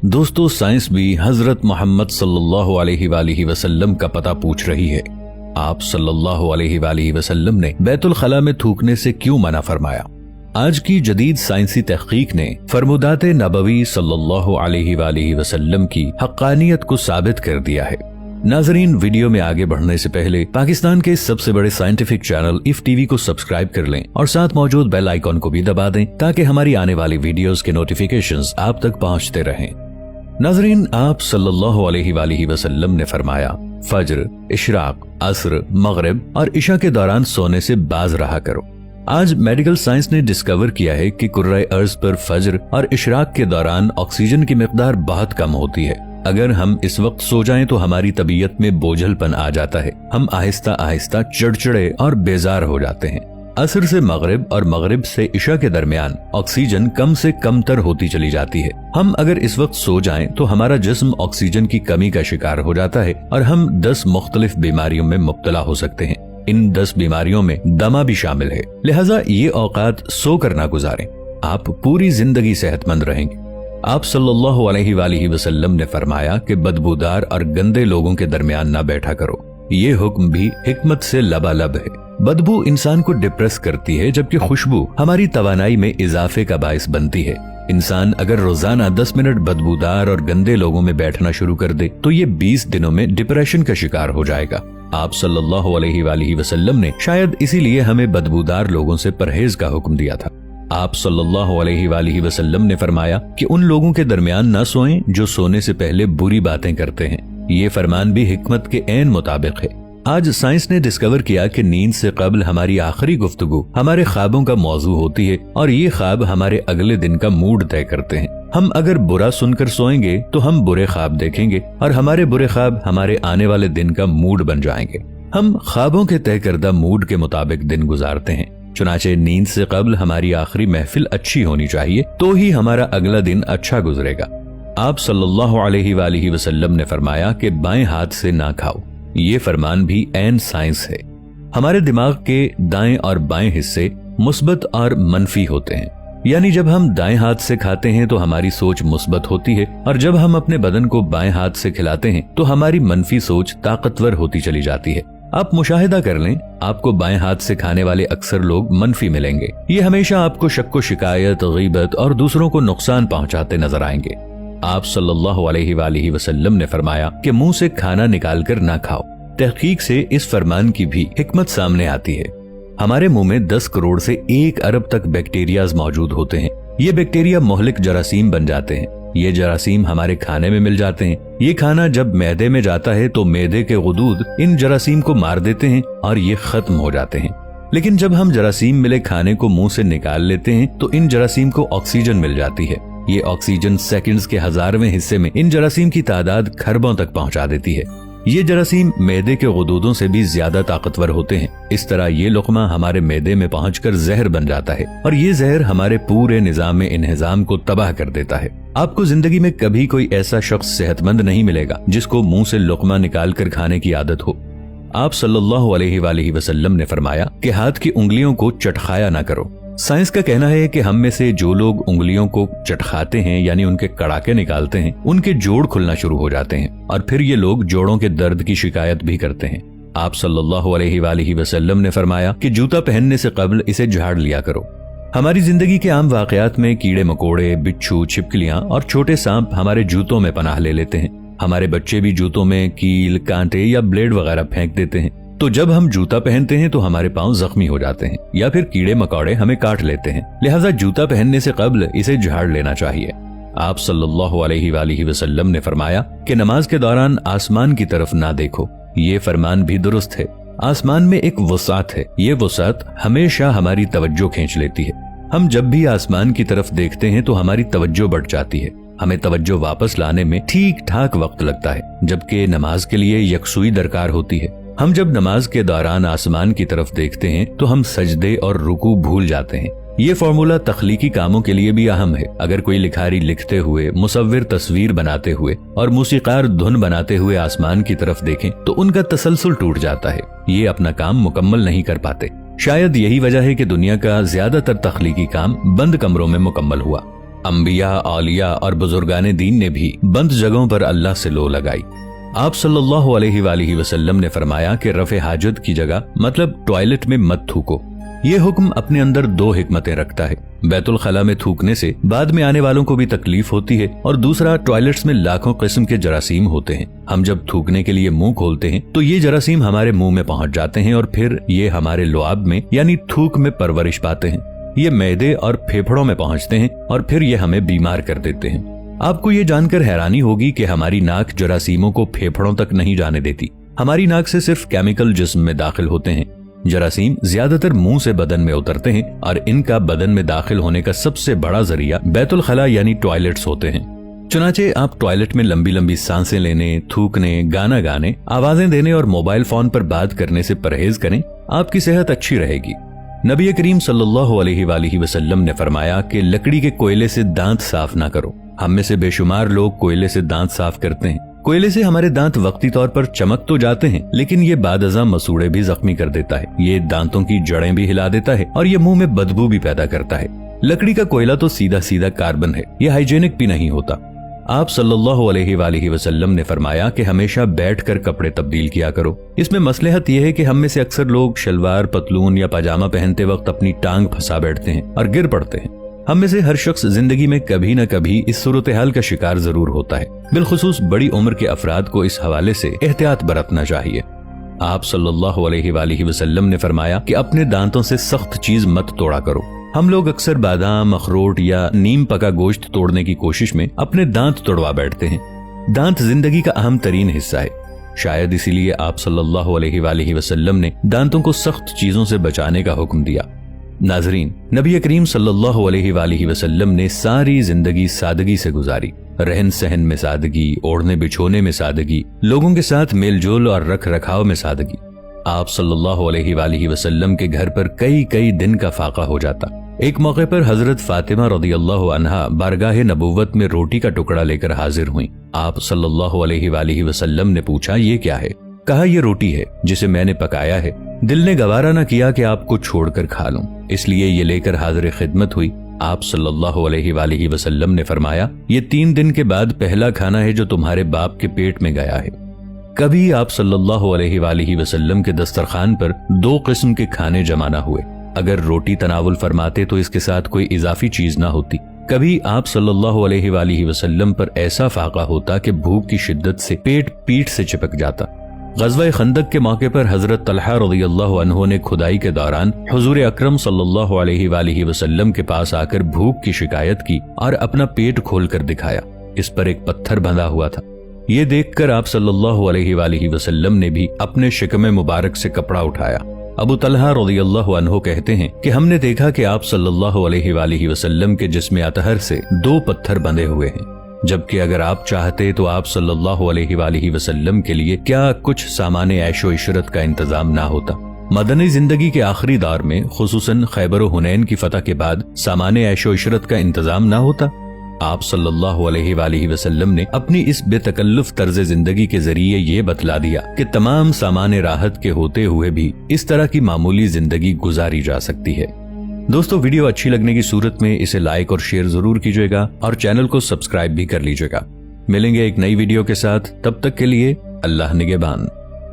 दोस्तों, साइंस भी हजरत मोहम्मद सल्लल्लाहु अलैहि वसल्लम का पता पूछ रही है। आप सल्लल्लाहु अलैहि वसल्लम ने बैतुल खला में थूकने से क्यों मना फरमाया? आज की जदीद साइंसी तहकीक ने फरमुदात नबवी सल्लल्लाहु अलैहि वसल्लम की हक्कानियत को साबित कर दिया है। नाजरीन, वीडियो में आगे बढ़ने से पहले पाकिस्तान के सबसे बड़े साइंटिफिक चैनल इफ टीवी को सब्सक्राइब कर लें और साथ मौजूद बेल आइकॉन को भी दबा दें ताकि हमारी आने वाली वीडियोस के नोटिफिकेशंस आप तक पहुंचते रहें। नाजरीन, आप सल्लल्लाहु अलैहि वसल्लम ने फरमाया, फज्र, इशराक, असर, मगरिब और इशा के दौरान सोने से बाज रहा करो। आज मेडिकल साइंस ने डिस्कवर किया है कि कुर्राए अर्ज पर फज्र और इशराक के दौरान ऑक्सीजन की मिकदार बहुत कम होती है। अगर हम इस वक्त सो जाएं तो हमारी तबीयत में बोझलपन आ जाता है। हम आहिस्ता आहिस्ता चिड़चिड़े और बेजार हो जाते हैं। असर से मगरिब और मगरिब से इशा के दरमियान ऑक्सीजन कम से कम तर होती चली जाती है। हम अगर इस वक्त सो जाएं तो हमारा जिस्म ऑक्सीजन की कमी का शिकार हो जाता है और हम 10 मुख्तलिफ बीमारियों में मुब्तला हो सकते हैं। इन 10 बीमारियों में दमा भी शामिल है। लिहाजा ये औकात सो कर ना गुजारें। आप पूरी जिंदगी सेहतमंद रहेंगे। आप सल्लल्लाहु अलैहि वसल्लम ने फरमाया कि बदबूदार और गंदे लोगों के दरमियान न बैठा करो। ये हुक्म भी हिकमत से लबालब है। बदबू इंसान को डिप्रेस करती है, जबकि खुशबू हमारी तवानाई में इजाफे का बाइस बनती है। इंसान अगर रोजाना 10 मिनट बदबूदार और गंदे लोगों में बैठना शुरू कर दे तो ये 20 दिनों में डिप्रेशन का शिकार हो जाएगा। आप सल्लल्लाहु अलैहि वसल्लम ने शायद इसीलिए हमें बदबूदार लोगों से परहेज का हुक्म दिया था। आप सल्लल्लाहु अलैहि वसल्लम ने फरमाया कि उन लोगों के दरमियान न सोएं जो सोने से पहले बुरी बातें करते हैं। ये फरमान भी हिकमत के ऐन मुताबिक है। आज साइंस ने डिस्कवर किया कि नींद से कबल हमारी आखिरी गुफ्तगू हमारे ख्वाबों का मौजू होती है और ये ख्वाब हमारे अगले दिन का मूड तय करते हैं। हम अगर बुरा सुनकर सोएंगे तो हम बुरे ख्वाब देखेंगे और हमारे बुरे ख्वाब हमारे आने वाले दिन का मूड बन जाएंगे। हम ख्वाबों के तय करदा मूड के मुताबिक दिन गुजारते हैं। चुनाचे नींद से कबल हमारी आखिरी महफिल अच्छी होनी चाहिए तो ही हमारा अगला दिन अच्छा गुजरेगा। आप सल्लल्लाहु अलैहि वसल्लम ने फरमाया कि बाएं हाथ से ना खाओ। ये फरमान भी ऐन साइंस है। हमारे दिमाग के दाएं और बाएं हिस्से मुस्बत और मनफी होते हैं। यानी जब हम दाएं हाथ से खाते हैं तो हमारी सोच मुस्बत होती है और जब हम अपने बदन को बाएं हाथ से खिलाते हैं तो हमारी मनफी सोच ताकतवर होती चली जाती है। आप मुशाहिदा कर लें, आपको बाएं हाथ से खाने वाले अक्सर लोग मनफी मिलेंगे। ये हमेशा आपको शक्को शिकायत, गीबत और दूसरों को नुकसान पहुंचाते नजर आएंगे। आप सल्लल्लाहु अलैहि वसल्लम ने फरमाया कि मुंह से खाना निकालकर ना खाओ। तहकीक से इस फरमान की भी हिकमत सामने आती है। हमारे मुंह में 10 करोड़ से 1 अरब तक बैक्टीरियाज मौजूद होते हैं। ये बैक्टीरिया मोहलिक जरासीम बन जाते हैं। ये जरासीम हमारे खाने में मिल जाते हैं। ये खाना जब मैदे में जाता है तो मैदे के गुदूद इन जरासीम को मार देते हैं और ये खत्म हो जाते हैं। लेकिन जब हम जरासीम मिले खाने को मुंह से निकाल लेते हैं तो इन जरासीम को ऑक्सीजन मिल जाती है। ये ऑक्सीजन सेकंड्स के 1000वें हिस्से में इन जरासीम की तादाद खरबों तक पहुंचा देती है। ये जरासीम मैदे के गुदूदों से भी ज्यादा ताकतवर होते हैं। इस तरह ये लुक़मा हमारे मैदे में पहुंचकर जहर बन जाता है और ये जहर हमारे पूरे निजाम इंहिज़ाम को तबाह कर देता है। आपको जिंदगी में कभी कोई ऐसा शख्स सेहतमंद नहीं मिलेगा जिसको मुंह से लुक़मा निकाल कर खाने की आदत हो। आप सल्लल्लाहु अलैहि वसल्लम ने फरमाया कि हाथ की उंगलियों को चटखाया ना करो। साइंस का कहना है कि हम में से जो लोग उंगलियों को चटखाते हैं यानी उनके कड़ाके निकालते हैं, उनके जोड़ खुलना शुरू हो जाते हैं और फिर ये लोग जोड़ों के दर्द की शिकायत भी करते हैं। आप सल्लल्लाहु अलैहि वसल्लम ने फरमाया कि जूता पहनने से कबल इसे झाड़ लिया करो। हमारी जिंदगी के आम वाकयात में कीड़े मकोड़े, बिच्छू, छिपकलियां और छोटे सांप हमारे जूतों में पनाह ले लेते हैं। हमारे बच्चे भी जूतों में कील, कांटे या ब्लेड वगैरह फेंक देते हैं। तो जब हम जूता पहनते हैं तो हमारे पांव जख्मी हो जाते हैं या फिर कीड़े मकोड़े हमें काट लेते हैं। लिहाजा जूता पहनने से कबल इसे झाड़ लेना चाहिए। आप सल्लल्लाहु अलैहि वसल्लम ने फरमाया कि नमाज के दौरान आसमान की तरफ ना देखो। ये फरमान भी दुरुस्त है। आसमान में एक वसात है। ये वसात हमेशा हमारी तवज्जो खींच लेती है। हम जब भी आसमान की तरफ देखते हैं तो हमारी तवज्जो बढ़ जाती है। हमें तवज्जो वापस लाने में ठीक ठाक वक्त लगता है, जबकि नमाज के लिए यकसुई दरकार होती है। हम जब नमाज के दौरान आसमान की तरफ देखते हैं तो हम सजदे और रुकू भूल जाते हैं। ये फॉर्मूला तख्लीकी कामों के लिए भी अहम है। अगर कोई लिखारी लिखते हुए, मुसव्विर तस्वीर बनाते हुए और मूसीकार धुन बनाते हुए आसमान की तरफ देखें तो उनका तसलसल टूट जाता है। ये अपना काम मुकम्मल नहीं कर पाते। शायद यही वजह है कि दुनिया का ज्यादातर तख्लीकी काम बंद कमरों में मुकम्मल हुआ। अंबिया, औलिया और बुजुर्गाने दीन ने भी बंद जगहों पर अल्लाह से लो लगाई। आप सल्लल्लाहु अलैहि वसल्लम ने फरमाया कि रफ़े हाजत की जगह मतलब टॉयलेट में मत थूको। ये हुक्म अपने अंदर दो हिकमतें रखता है। बैतुल खला में थूकने से बाद में आने वालों को भी तकलीफ होती है, और दूसरा, टॉयलेट्स में लाखों किस्म के जरासीम होते हैं। हम जब थूकने के लिए मुंह खोलते हैं तो ये जरासीम हमारे मुंह में पहुंच जाते हैं और फिर ये हमारे लुआब में यानी थूक में परवरिश पाते हैं। ये मैदे और फेफड़ों में पहुंचते हैं और फिर ये हमें बीमार कर देते हैं। आपको ये जानकर हैरानी होगी कि हमारी नाक जरासीमों को फेफड़ों तक नहीं जाने देती। हमारी नाक से सिर्फ केमिकल जिस्म में दाखिल होते हैं। जरासीम ज्यादातर मुंह से बदन में उतरते हैं और इनका बदन में दाखिल होने का सबसे बड़ा जरिया बैतुल खला यानी टॉयलेट्स होते हैं। चुनाचे आप टॉयलेट में लंबी लंबी सांसें लेने, थूकने, गाना गाने, आवाजें देने और मोबाइल फोन पर बात करने से परहेज करें। आपकी सेहत अच्छी रहेगी। नबी करीम सल्लल्लाहु अलैहि वसल्लम ने फरमाया कि लकड़ी के कोयले से दांत साफ ना करो। हम में से बेशुमार लोग कोयले से दांत साफ करते हैं। कोयले से हमारे दांत वक्ती तौर पर चमक तो जाते हैं, लेकिन ये बादअज़ा मसूड़े भी जख्मी कर देता है। ये दांतों की जड़ें भी हिला देता है और ये मुंह में बदबू भी पैदा करता है। लकड़ी का कोयला तो सीधा सीधा कार्बन है, ये हाइजेनिक भी नहीं होता। आप सल्लल्लाहु अलैहि वसल्लम ने फरमाया कि हमेशा बैठकर कपड़े तब्दील किया करो। इसमें मसलहत यह है कि हम में से अक्सर लोग शलवार, पतलून या पाजामा पहनते वक्त अपनी टांग फंसा बैठते हैं और गिर पड़ते हैं। हम में से हर शख्स जिंदगी में कभी न कभी इस सूरत हाल का शिकार जरूर होता है। बिलखुसूस बड़ी उम्र के अफराद को इस हवाले से एहतियात बरतना चाहिए। आप सल्लल्लाहु अलैहि वसल्लम ने फरमाया कि अपने दांतों से सख्त चीज मत तोड़ा करो। हम लोग अक्सर बादाम, अखरोट या नीम पका गोश्त तोड़ने की कोशिश में अपने दांत तोड़वा बैठते हैं। दांत जिंदगी का अहम तरीन हिस्सा है। शायद इसीलिए आप सल्लल्लाहु अलैहि वसल्लम ने दांतों को सख्त चीजों से बचाने का हुक्म दिया। नाजरीन, नबी करीम सल्लल्लाहु अलैहि वसल्लम ने सारी जिंदगी सादगी से गुजारी। रहन सहन में सादगी, ओढ़ने बिछोने में सादगी, लोगों के साथ मेलजोल और रख रखाव में सादगी। आप सल्लल्लाहु अलैहि वसल्लम के घर पर कई कई दिन का फाका हो जाता। एक मौके पर हजरत फातिमा रदियल्लाहु अन्हा बारगाह नबुव्वत में रोटी का टुकड़ा लेकर हाजिर हुई। आप सल्लल्लाहु अलैहि वसल्लम ने पूछा, ये क्या है? कहा, ये रोटी है जिसे मैंने पकाया है। दिल ने गवारा न किया कि आपको छोड़कर खा लूं, इसलिए ये लेकर हाजिर खिदमत हुई। आप सल्लल्लाहु अलैहि वसल्लम ने फरमाया, ये 3 दिन के बाद पहला खाना है जो तुम्हारे बाप के पेट में गया है। कभी आप सल्लल्लाहु अलैहि वसल्लम के दस्तरखान पर 2 किस्म के खाने जमा न हुए। अगर रोटी तनावुल फरमाते तो इसके साथ कोई इजाफी चीज ना होती। कभी आप सल्लल्लाहु अलैहि वसल्लम पर ऐसा फाका होता कि भूख की शिद्दत से पेट पीठ से चिपक जाता। ग़ज़वा खंदक के मौके पर हजरत तलहा रज़ियल्लाहु अन्हु ने खुदाई के दौरान हुजूर अकरम सल्लल्लाहु अलैहि वसल्लम के पास आकर भूख की शिकायत की और अपना पेट खोलकर दिखाया। इस पर एक पत्थर बंधा हुआ था। ये देखकर आप सल्लल्लाहु अलैहि वसल्लम ने भी अपने शिकमे मुबारक से कपड़ा उठाया। अबू तलहा रज़ियल्लाहु अन्हु कहते हैं कि हमने देखा कि आप सल्लल्लाहु अलैहि वसल्लम के जिस्म अतहर से 2 पत्थर बंधे हुए हैं, जबकि अगर आप चाहते तो आप सल्लल्लाहु अलैहि वसल्लम के लिए क्या कुछ सामाने ऐशो इशरत का इंतजाम ना होता। मदनी जिंदगी के आखिरी दौर में खुसूसन खैबर व हुनैन की फतह के बाद सामाने ऐशो इशरत का इंतजाम ना होता। आप सल्लल्लाहु अलैहि वसल्लम ने अपनी इस बेतकल्लुफ तर्ज जिंदगी के जरिए ये बतला दिया कि तमाम सामाने राहत के होते हुए भी इस तरह की मामूली जिंदगी गुजारी जा सकती है। दोस्तों, वीडियो अच्छी लगने की सूरत में इसे लाइक और शेयर जरूर कीजिएगा और चैनल को सब्सक्राइब भी कर लीजिएगा। मिलेंगे एक नई वीडियो के साथ, तब तक के लिए अल्लाह निगहबान।